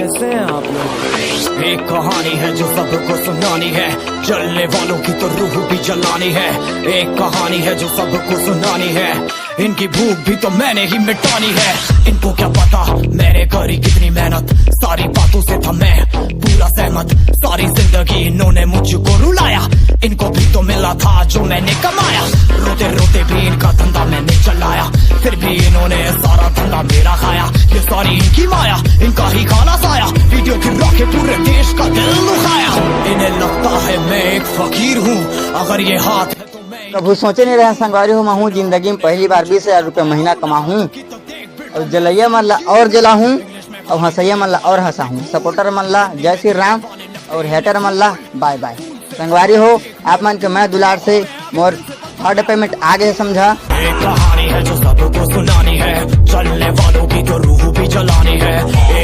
कैसे हैं आप लोग? एक कहानी है जो सबको सुनानी है, जलने वालों की तो रूह भी जलानी है। एक कहानी है जो सबको सुनानी है, इनकी भूख भी तो मैंने ही मिटानी है। इनको क्या पता मैंने करी कितनी मेहनत, सारी बातों से था मैं पूरा सहमत। सारी जिंदगी इन्होंने मुझको रुलाया, इनको भी तो मिला था जो मैंने कमाया। रोते रोते भी इनका धंधा मैंने चलाया, फिर भी इन्होंने सारा धंधा मेरा खाया। ये सारी इनकी माया, इनका ही खाना साया, वीडियो गिरा के पूरे देश का दिल दुखाया। इन्हें लगता है मैं एक फकीर हूँ, अगर ये हाथ है तो मैं कभी सोचे नहीं रहा संगवारी हूँ मैं जिंदगी में पहली बार 20,000 रुपये महीना कमा हूँ। और जलैया मल्ला और जला हूँ, और हंसैया मल्ला और हंसा हूँ। सपोर्टर मल्ला जय श्री राम, और हेटर मल्ला बाय बाय। संगवारी हो आप मन के मैं दुलार से मोर थर्ड पेमेंट आगे समझा। एक कहानी है जो सबको सुनानी है, चलने वालों की तो रूह भी जलानी है।